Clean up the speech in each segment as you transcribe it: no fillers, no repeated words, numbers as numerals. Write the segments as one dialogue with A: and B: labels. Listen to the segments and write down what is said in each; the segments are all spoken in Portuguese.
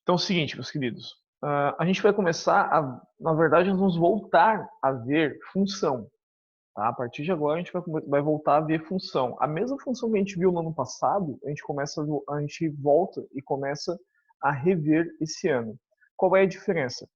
A: Então é o seguinte, meus queridos, a gente vai começar na verdade, nós vamos voltar a ver função, tá? A partir de agora, a gente vai voltar a ver função. A mesma função que a gente viu no ano passado, a gente volta e começa a rever esse ano. Qual é a diferença?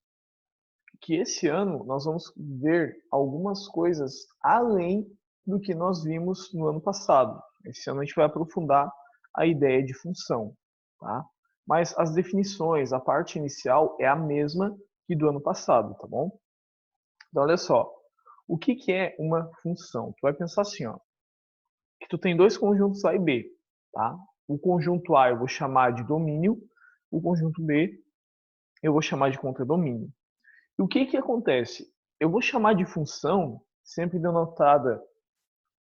A: Que esse ano nós vamos ver algumas coisas além do que nós vimos no ano passado. Esse ano a gente vai aprofundar a ideia de função, tá? Mas as definições, a parte inicial é a mesma que do ano passado, tá bom? Então olha só, o que que é uma função? Tu vai pensar assim, ó, que tu tem dois conjuntos A e B, tá? O conjunto A eu vou chamar de domínio, o conjunto B eu vou chamar de contradomínio. E o que que acontece? Eu vou chamar de função, sempre denotada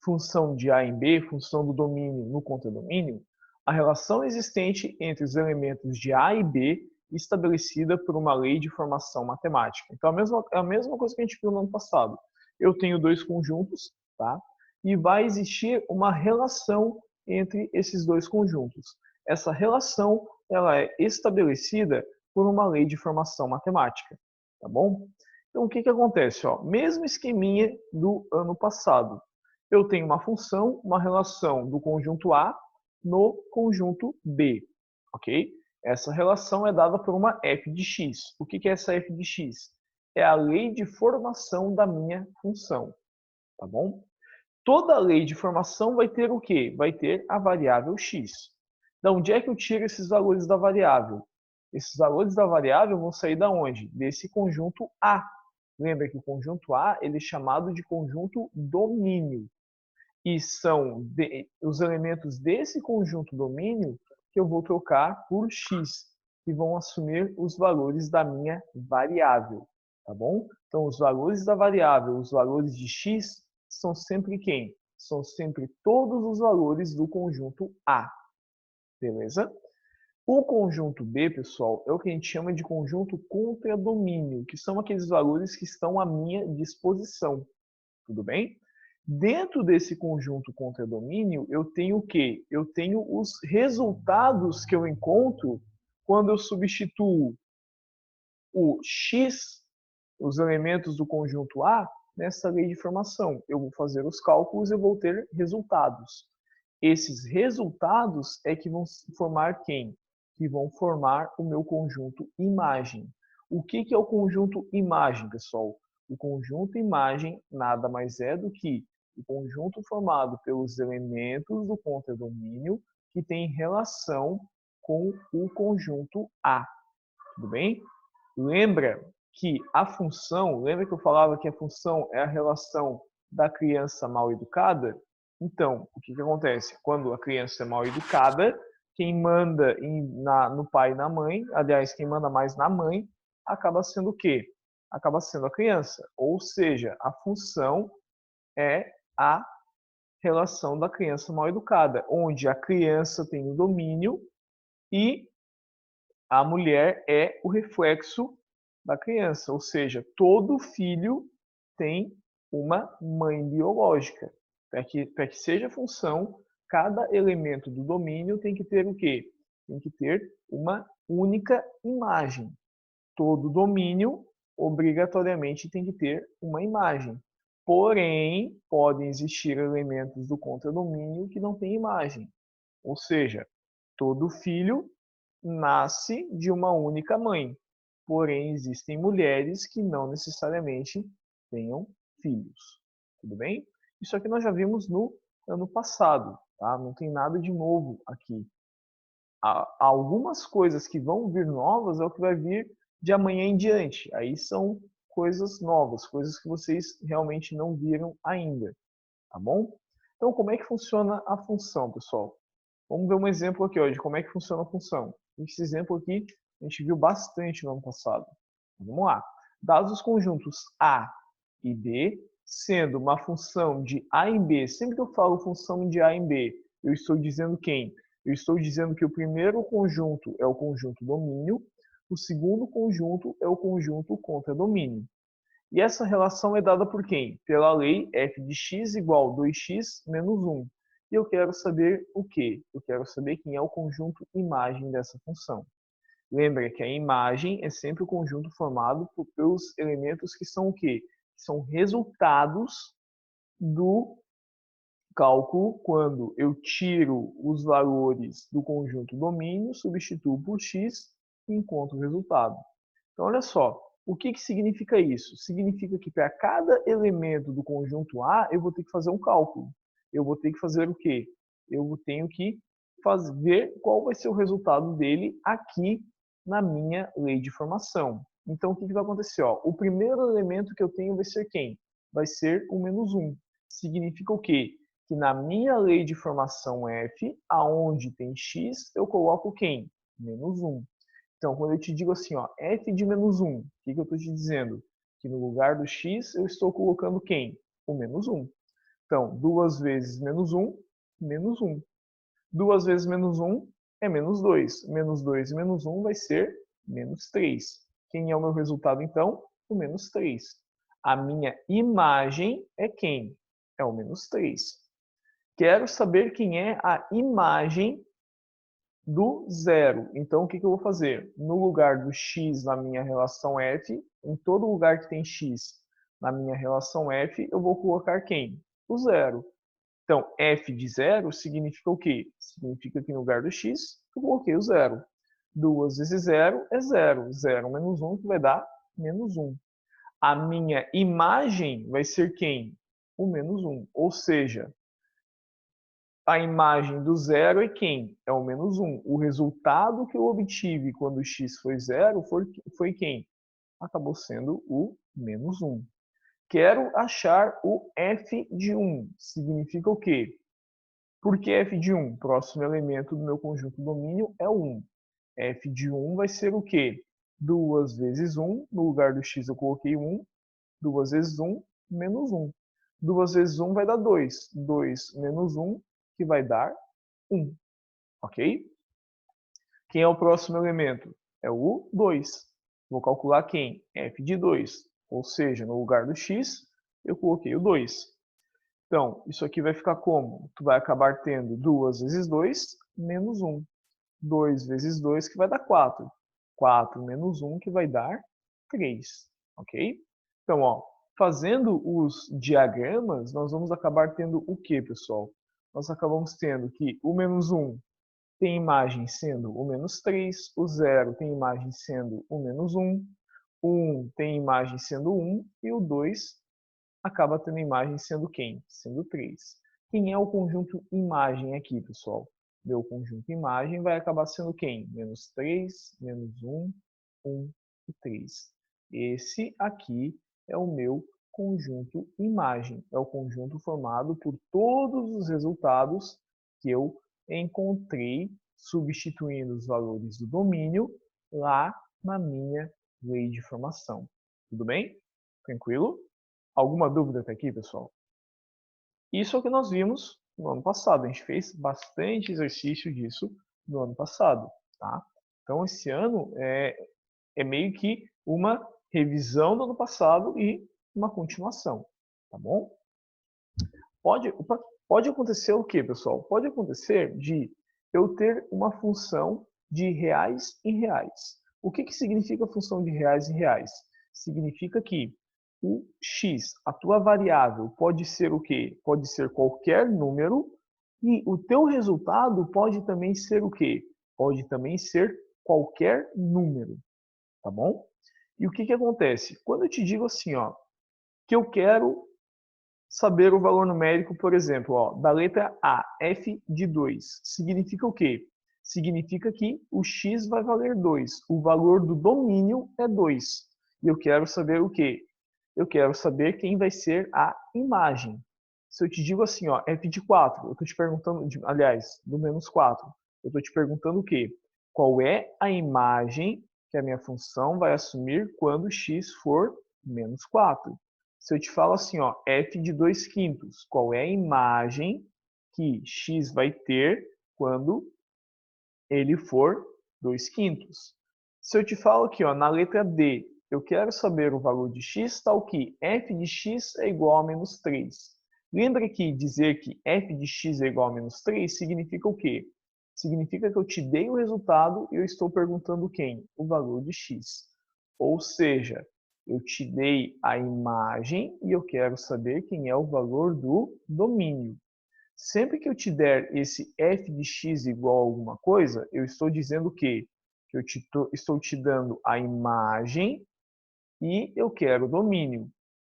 A: função de A em B, função do domínio no contradomínio, a relação existente entre os elementos de A e B estabelecida por uma lei de formação matemática. Então, é a mesma coisa que a gente viu no ano passado. Eu tenho dois conjuntos, tá? E vai existir uma relação entre esses dois conjuntos. Essa relação ela é estabelecida por uma lei de formação matemática, tá bom? Então, o que que acontece? Ó, mesmo esqueminha do ano passado. Eu tenho uma função, uma relação do conjunto A no conjunto B, ok? Essa relação é dada por uma f de x. O que que é essa f de x? É a lei de formação da minha função, tá bom? Toda lei de formação vai ter o quê? Vai ter a variável x. Da onde é que eu tiro esses valores da variável? Esses valores da variável vão sair da onde? Desse conjunto A. Lembra que o conjunto A ele é chamado de conjunto domínio. E são os elementos desse conjunto domínio que eu vou trocar por x, que vão assumir os valores da minha variável, tá bom? Então, os valores da variável, os valores de x, são sempre quem? São sempre todos os valores do conjunto A, beleza? O conjunto B, pessoal, é o que a gente chama de conjunto contradomínio, que são aqueles valores que estão à minha disposição, tudo bem? Dentro desse conjunto contradomínio, eu tenho o quê? Eu tenho os resultados que eu encontro quando eu substituo o x, os elementos do conjunto A, nessa lei de formação. Eu vou fazer os cálculos e eu vou ter resultados. Esses resultados é que vão formar quem? Que vão formar o meu conjunto imagem. O que que é o conjunto imagem, pessoal? O conjunto imagem nada mais é do que o conjunto formado pelos elementos do contradomínio que tem relação com o conjunto A. Tudo bem? Lembra que a função, lembra que eu falava que a função é a relação da criança mal educada? Então, o que que acontece? Quando a criança é mal educada, quem manda no pai e na mãe, aliás, quem manda mais na mãe, acaba sendo o quê? Acaba sendo a criança. Ou seja, a função é a relação da criança mal educada, onde a criança tem o domínio e a mulher é o reflexo da criança, ou seja, todo filho tem uma mãe biológica. Para que seja função, cada elemento do domínio tem que ter o quê? Tem que ter uma única imagem. Todo domínio, obrigatoriamente, tem que ter uma imagem. Porém, podem existir elementos do contradomínio que não têm imagem. Ou seja, todo filho nasce de uma única mãe. Porém, existem mulheres que não necessariamente tenham filhos. Tudo bem? Isso aqui nós já vimos no ano passado, tá? Não tem nada de novo aqui. Há algumas coisas que vão vir novas é o que vai vir de amanhã em diante. Aí são coisas novas, coisas que vocês realmente não viram ainda, tá bom? Então, como é que funciona a função, pessoal? Vamos ver um exemplo aqui ó, de como é que funciona a função. Esse exemplo aqui a gente viu bastante no ano passado. Vamos lá. Dados os conjuntos A e B, sendo uma função de A em B, sempre que eu falo função de A em B, eu estou dizendo quem? Eu estou dizendo que o primeiro conjunto é o conjunto domínio, o segundo conjunto é o conjunto contradomínio. E essa relação é dada por quem? Pela lei f de x igual 2x menos 1. E eu quero saber o quê? Eu quero saber quem é o conjunto imagem dessa função. Lembra que a imagem é sempre o conjunto formado pelos elementos que são o quê? São resultados do cálculo quando eu tiro os valores do conjunto domínio, substituo por x e encontro o resultado. Então, olha só, o que significa isso? Significa que para cada elemento do conjunto A, eu vou ter que fazer um cálculo. Eu vou ter que fazer o quê? Eu tenho que ver qual vai ser o resultado dele aqui na minha lei de formação. Então, o que vai acontecer? Ó, o primeiro elemento que eu tenho vai ser quem? Vai ser o menos 1. Significa o quê? Que na minha lei de formação f, aonde tem x, eu coloco quem? Menos 1. Então, quando eu te digo assim, ó, f de menos 1, o que eu estou te dizendo? Que no lugar do x, eu estou colocando quem? O menos 1. Então, 2 vezes menos 1, menos 1. 2 vezes menos 1 é menos 2. Menos 2 e menos 1 vai ser menos 3. Quem é o meu resultado, então? O menos 3. A minha imagem é quem? É o menos 3. Quero saber quem é a imagem do zero. Então, o que eu vou fazer? No lugar do x na minha relação f, em todo lugar que tem x na minha relação f, eu vou colocar quem? O zero. Então, f de zero significa o quê? Significa que no lugar do x, eu coloquei o zero. 2 vezes zero é zero. 0 menos 1, que vai dar menos 1. A minha imagem vai ser quem? O menos 1. Ou seja, a imagem do zero é quem? É o menos 1. O resultado que eu obtive quando x foi zero foi quem? Acabou sendo o menos 1. Quero achar o f de 1. Significa o quê? Por que f de 1? Próximo elemento do meu conjunto domínio é o 1. F de 1 vai ser o quê? 2 vezes 1. No lugar do x eu coloquei 1. 2 vezes 1, menos 1. 2 vezes 1 vai dar 2. 2 menos 1, que vai dar 1. Ok? Quem é o próximo elemento? É o 2. Vou calcular quem? F de 2. Ou seja, no lugar do x, eu coloquei o 2. Então, isso aqui vai ficar como? Tu vai acabar tendo 2 vezes 2, menos 1. 2 vezes 2, que vai dar 4. 4 menos 1, que vai dar 3. Ok? Então, ó, fazendo os diagramas, nós vamos acabar tendo o que, pessoal? Nós acabamos tendo que o menos 1 tem imagem sendo o menos 3, o 0 tem imagem sendo o menos 1, o 1 tem imagem sendo 1 e o 2 acaba tendo imagem sendo quem? Sendo 3. Quem é o conjunto imagem aqui, pessoal? Meu conjunto imagem vai acabar sendo quem? Menos 3, menos 1, 1 e 3. Esse aqui é o meu conjunto imagem. É o conjunto formado por todos os resultados que eu encontrei substituindo os valores do domínio lá na minha lei de formação. Tudo bem? Tranquilo? Alguma dúvida até aqui, pessoal? Isso é o que nós vimos no ano passado. A gente fez bastante exercício disso no ano passado, tá? Então, esse ano é meio que uma revisão do ano passado e uma continuação, tá bom? Pode acontecer o quê, pessoal? Pode acontecer de eu ter uma função de reais em reais. O que significa a função de reais em reais? Significa que o x, a tua variável, pode ser o quê? Pode ser qualquer número e o teu resultado pode também ser o quê? Pode também ser qualquer número, tá bom? E o que acontece? Quando eu te digo assim, ó, que eu quero saber o valor numérico, por exemplo, ó, da letra A, f de 2, significa o quê? Significa que o x vai valer 2. O valor do domínio é 2. E eu quero saber o quê? Eu quero saber quem vai ser a imagem. Se eu te digo assim, ó, f de 4, eu estou te perguntando, aliás, do menos 4, eu estou te perguntando o quê? Qual é a imagem que a minha função vai assumir quando x for menos 4? Se eu te falo assim, ó, f de 2 quintos, qual é a imagem que x vai ter quando ele for 2 quintos? Se eu te falo aqui, ó, na letra D, eu quero saber o valor de x, tal que f de x é igual a menos 3. Lembra que dizer que f de x é igual a menos 3 significa o quê? significa que eu te dei o resultado e eu estou perguntando quem? O valor de x. Ou seja, eu te dei a imagem e eu quero saber quem é o valor do domínio. Sempre que eu te der esse f de x igual a alguma coisa, eu estou dizendo o quê? Que eu estou te dando a imagem e eu quero o domínio.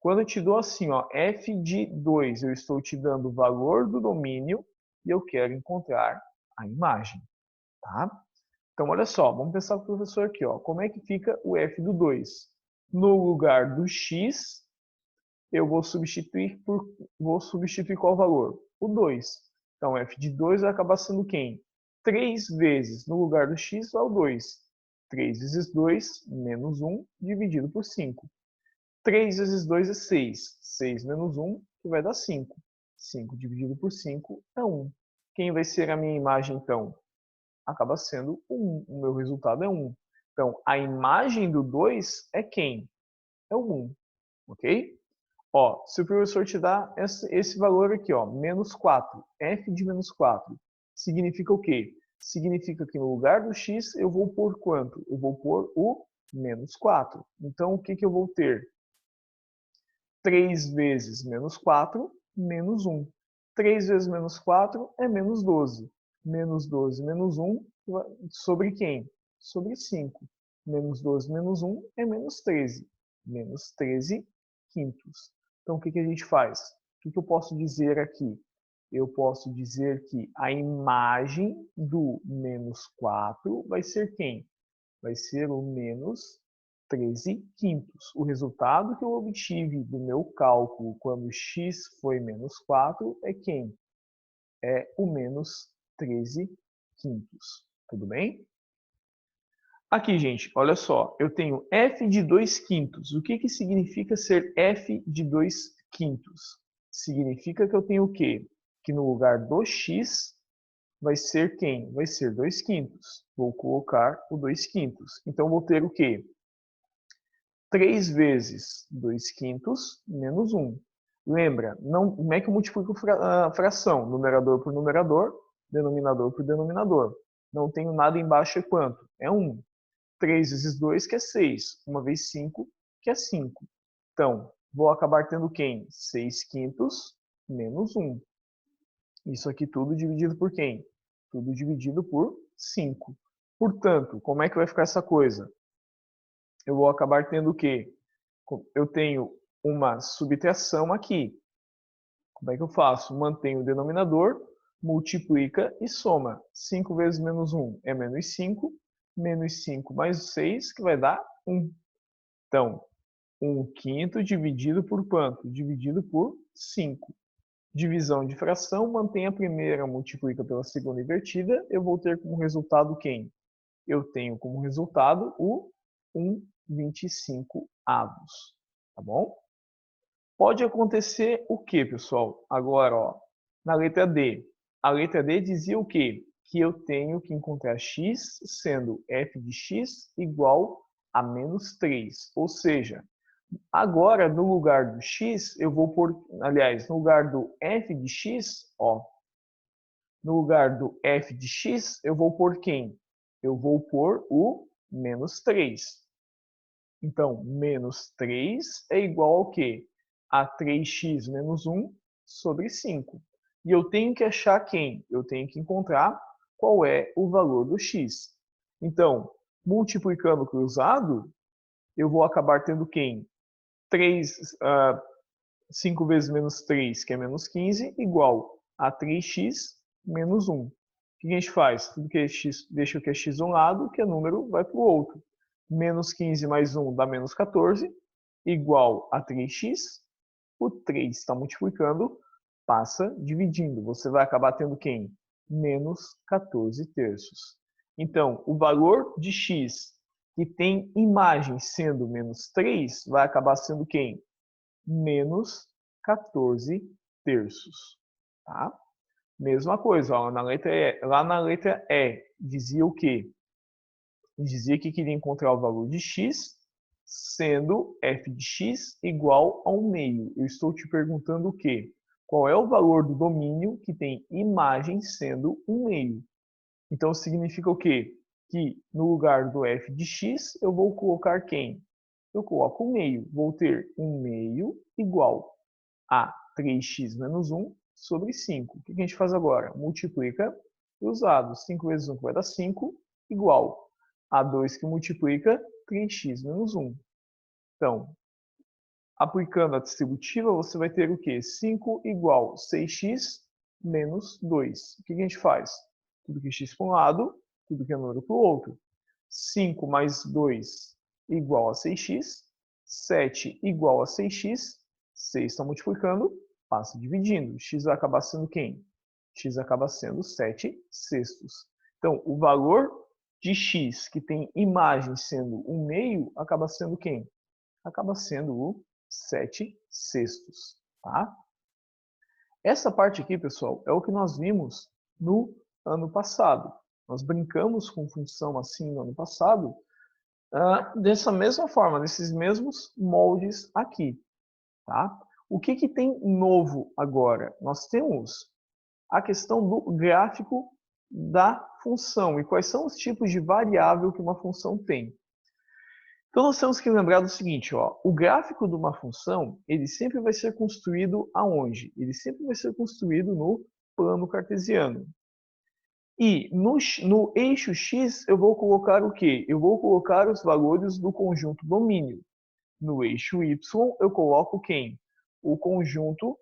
A: Quando eu te dou assim, ó, f de 2, eu estou te dando o valor do domínio e eu quero encontrar a imagem. Tá? Então, olha só, vamos pensar com o professor aqui. Ó, como é que fica o f do 2? No lugar do x, eu vou substituir qual valor? O 2. Então, f de 2 vai acabar sendo quem? 3 vezes, no lugar do x, vai o 2. 3 vezes 2, menos 1, dividido por 5. 3 vezes 2 é 6. 6 menos 1, que vai dar 5. 5 dividido por 5 é 1. Quem vai ser a minha imagem, então? Acaba sendo 1. O meu resultado é 1. Então, a imagem do 2 é quem? É o 1. Ok? Ó, se o professor te dá esse valor aqui, ó, menos 4, f de menos 4, significa o quê? Significa que no lugar do x eu vou pôr quanto? Eu vou pôr o menos 4. Então, o que eu vou ter? 3 vezes menos 4, menos 1. 3 vezes menos 4 é menos 12. Menos 12 menos 1 sobre quem? Sobre 5. Menos 12 menos 1 é menos 13. Menos 13 quintos. Então, o que a gente faz? O que eu posso dizer aqui? Eu posso dizer que a imagem do menos 4 vai ser quem? Vai ser o menos 13 quintos. O resultado que eu obtive do meu cálculo quando x foi menos 4 é quem? É o menos 13 quintos. Tudo bem? Aqui, gente, olha só. Eu tenho f de 2 quintos. O que significa ser f de 2 quintos? Significa que eu tenho o quê? Que no lugar do x vai ser quem? Vai ser 2 quintos. Vou colocar o 2 quintos. Então, vou ter o quê? 3 vezes 2 quintos menos 1. Lembra, não, como é que eu multiplico a fração? Numerador por numerador, denominador por denominador. Não tenho nada embaixo, é quanto? É 1. 3 vezes 2, que é 6. 1 vezes 5, que é 5. Então, vou acabar tendo quem? 6 quintos menos 1. Isso aqui tudo dividido por quem? Tudo dividido por 5. Portanto, como é que vai ficar essa coisa? Eu vou acabar tendo o quê? Eu tenho uma subtração aqui. Como é que eu faço? Mantenho o denominador, multiplica e soma. 5 vezes menos 1 é menos 5. Menos 5 mais 6, que vai dar 1. Então, 1 quinto dividido por quanto? Dividido por 5. Divisão de fração, mantém a primeira, multiplica pela segunda invertida. Eu vou ter como resultado quem? Eu tenho como resultado o 1,25 avos. Tá bom? Pode acontecer o que, pessoal? Agora, ó, na letra D. A letra D dizia o quê? Que eu tenho que encontrar x sendo f de x igual a menos 3. Ou seja, agora no lugar do x, eu vou pôr, aliás, no lugar do f de x, ó, no lugar do f de x, eu vou pôr quem? Eu vou pôr o menos 3. Então, menos 3 é igual ao quê? A 3x menos 1 sobre 5. E eu tenho que achar quem? Eu tenho que encontrar qual é o valor do x. Então, multiplicando cruzado, eu vou acabar tendo quem? 5 vezes menos 3, que é menos 15, igual a 3x menos 1. O que a gente faz? Tudo que é x, deixa o que é x de um lado, que é número, vai para o outro. Menos 15 mais 1 dá menos 14, igual a 3x. O 3 está multiplicando, passa dividindo. Você vai acabar tendo quem? Menos 14 terços. Então, o valor de x que tem imagem sendo menos 3, vai acabar sendo quem? Menos 14 terços. Tá? Mesma coisa, ó, lá na letra E, dizia o quê? Dizia que queria encontrar o valor de x, sendo f de x igual a 1 meio. Eu estou te perguntando o quê? Qual é o valor do domínio que tem imagem sendo 1 meio? Então, significa o quê? Que no lugar do f de x, eu vou colocar quem? Eu coloco o meio. Vou ter 1 meio igual a 3x menos 1 sobre 5. O que a gente faz agora? Multiplica os lados. 5 vezes 1 que vai dar 5, igual a 2 que multiplica 3x menos 1. Então, aplicando a distributiva, você vai ter o quê? 5 igual a 6x menos 2. O que a gente faz? Tudo que é x para um lado, tudo que é número para o outro. 5 mais 2 igual a 6x. 7 igual a 6x. 6 está multiplicando, passa dividindo. X vai acabar sendo quem? X acaba sendo 7 sextos. Então, o valor de x que tem imagem sendo 1 meio, acaba sendo quem? Acaba sendo o 7 sextos. Tá? Essa parte aqui, pessoal, é o que nós vimos no ano passado. Nós brincamos com função assim no ano passado, dessa mesma forma, nesses mesmos moldes aqui. Tá? O que tem novo agora? Nós temos a questão do gráfico da função e quais são os tipos de variável que uma função tem. Então, nós temos que lembrar do seguinte, ó, o gráfico de uma função, ele sempre vai ser construído aonde? Ele sempre vai ser construído no plano cartesiano. E no eixo x, eu vou colocar o quê? Eu vou colocar os valores do conjunto domínio. No eixo y, eu coloco quem? O conjunto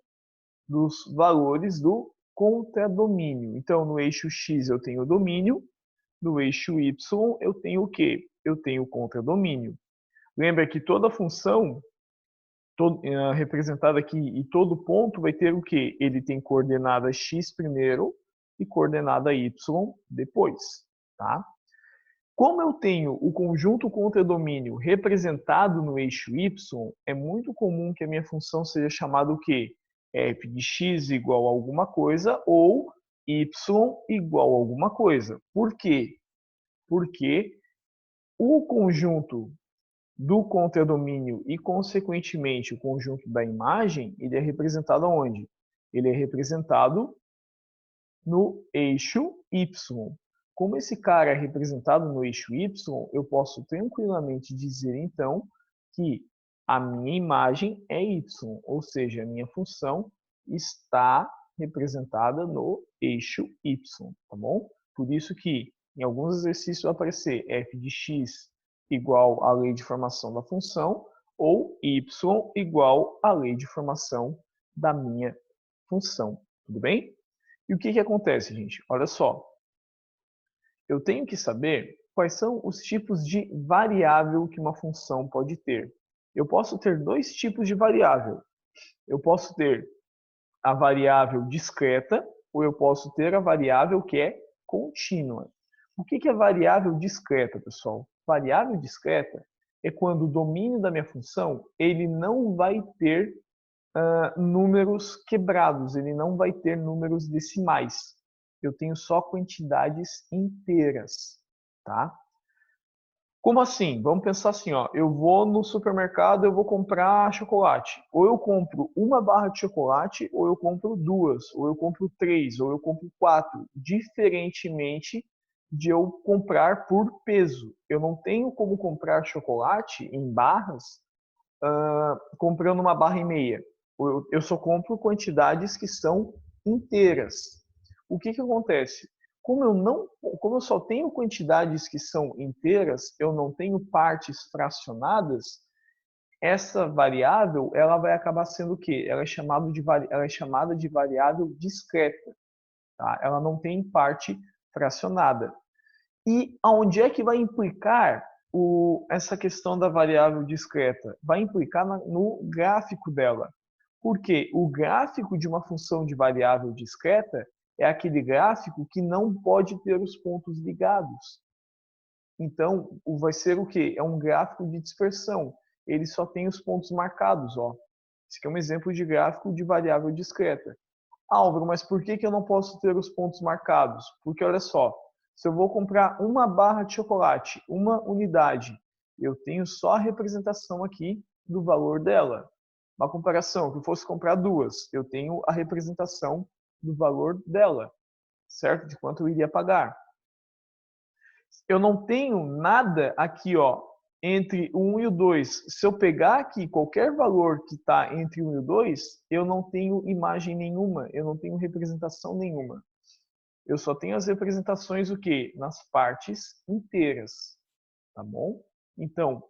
A: dos valores do contradomínio. Então, no eixo x eu tenho o domínio, no eixo y eu tenho o quê? Eu tenho o contradomínio. Lembra que toda função representada aqui e todo ponto vai ter o quê? Ele tem coordenada x primeiro e coordenada y depois. Tá? Como eu tenho o conjunto contradomínio representado no eixo y, é muito comum que a minha função seja chamada o quê? F de x igual a alguma coisa ou y igual a alguma coisa. Por quê? Porque o conjunto do contradomínio e, consequentemente, o conjunto da imagem, ele é representado onde? Ele é representado no eixo y. Como esse cara é representado no eixo y, eu posso tranquilamente dizer, então, que a minha imagem é y, ou seja, a minha função está representada no eixo y, tá bom? Por isso que em alguns exercícios vai aparecer f de x igual à lei de formação da função ou y igual à lei de formação da minha função, tudo bem? E o que acontece, gente? Olha só, eu tenho que saber quais são os tipos de variável que uma função pode ter. Eu posso ter dois tipos de variável. Eu posso ter a variável discreta ou eu posso ter a variável que é contínua. O que é variável discreta, pessoal? Variável discreta é quando o domínio da minha função ele não vai ter números quebrados, ele não vai ter números decimais. Eu tenho só quantidades inteiras, tá? Como assim? Vamos pensar assim, ó. Eu vou no supermercado, eu vou comprar chocolate. Ou eu compro uma barra de chocolate, ou eu compro duas, ou eu compro três, ou eu compro quatro, diferentemente de eu comprar por peso. Eu não tenho como comprar chocolate em barras comprando uma barra e meia. Eu só compro quantidades que são inteiras. O que acontece? Como eu só tenho quantidades que são inteiras, eu não tenho partes fracionadas, essa variável ela vai acabar sendo o quê? Ela é chamada de variável discreta. Tá? Ela não tem parte fracionada. E aonde é que vai implicar essa questão da variável discreta? Vai implicar no gráfico dela. Porque o gráfico de uma função de variável discreta é aquele gráfico que não pode ter os pontos ligados. Então, vai ser o quê? É um gráfico de dispersão. Ele só tem os pontos marcados. Ó. Esse aqui é um exemplo de gráfico de variável discreta. Álvaro, mas por que eu não posso ter os pontos marcados? Porque, olha só, se eu vou comprar uma barra de chocolate, uma unidade, eu tenho só a representação aqui do valor dela. Uma comparação, se eu fosse comprar duas, eu tenho a representação do valor dela, certo? De quanto eu iria pagar. Eu não tenho nada aqui, ó, entre o 1 e o 2. Se eu pegar aqui qualquer valor que está entre o 1 e o 2, eu não tenho imagem nenhuma, eu não tenho representação nenhuma. Eu só tenho as representações o quê? Nas partes inteiras, tá bom? Então,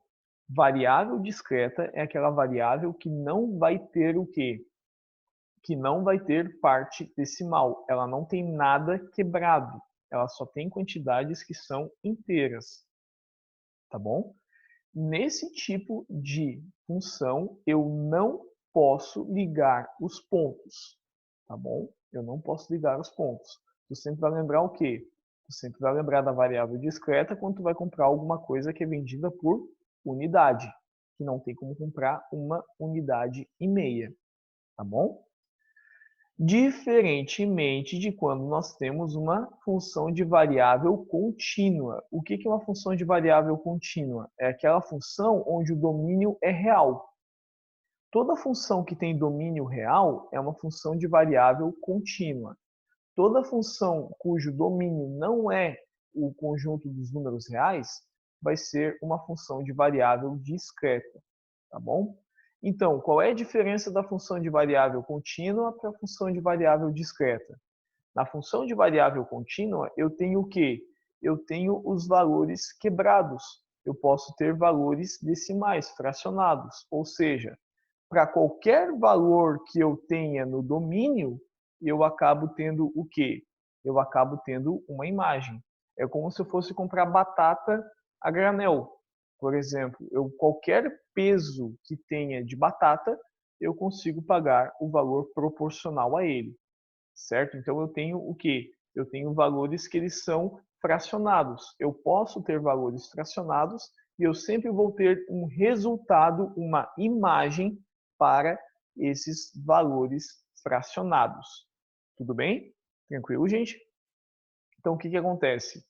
A: variável discreta é aquela variável que não vai ter o quê? Que não vai ter parte decimal. Ela não tem nada quebrado. Ela só tem quantidades que são inteiras, tá bom? Nesse tipo de função, eu não posso ligar os pontos, tá bom? Eu não posso ligar os pontos. Tu sempre vai lembrar o quê? Tu sempre vai lembrar da variável discreta quando tu vai comprar alguma coisa que é vendida por unidade, que não tem como comprar uma unidade e meia, tá bom? Diferentemente de quando nós temos uma função de variável contínua. O que é uma função de variável contínua? É aquela função onde o domínio é real. Toda função que tem domínio real é uma função de variável contínua. Toda função cujo domínio não é o conjunto dos números reais vai ser uma função de variável discreta, tá bom? Então, qual é a diferença da função de variável contínua para a função de variável discreta? Na função de variável contínua, eu tenho o quê? Eu tenho os valores quebrados. Eu posso ter valores decimais, fracionados. Ou seja, para qualquer valor que eu tenha no domínio, eu acabo tendo o quê? Eu acabo tendo uma imagem. É como se eu fosse comprar batata a granel. Por exemplo, qualquer peso que tenha de batata, eu consigo pagar o valor proporcional a ele, certo? Então eu tenho o quê? Eu tenho valores que eles são fracionados. Eu posso ter valores fracionados e eu sempre vou ter um resultado, uma imagem para esses valores fracionados. Tudo bem? Tranquilo, gente? Então, o que acontece?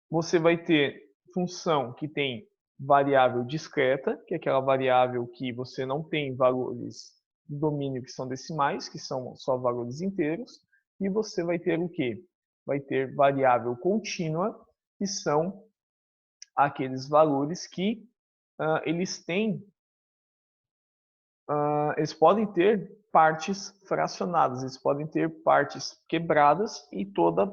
A: Você vai ter função que tem variável discreta, que é aquela variável que você não tem valores de domínio que são decimais, que são só valores inteiros, e você vai ter o quê? Vai ter variável contínua, que são aqueles valores que eles têm, eles podem ter partes fracionadas, eles podem ter partes quebradas e toda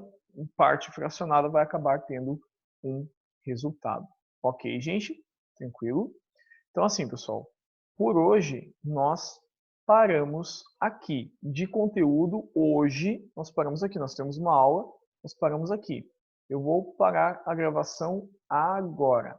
A: parte fracionada vai acabar tendo um resultado. Ok, gente? Tranquilo? Então, assim, pessoal, por hoje nós paramos aqui. De conteúdo, hoje nós paramos aqui. Nós temos uma aula, nós paramos aqui. Eu vou parar a gravação agora.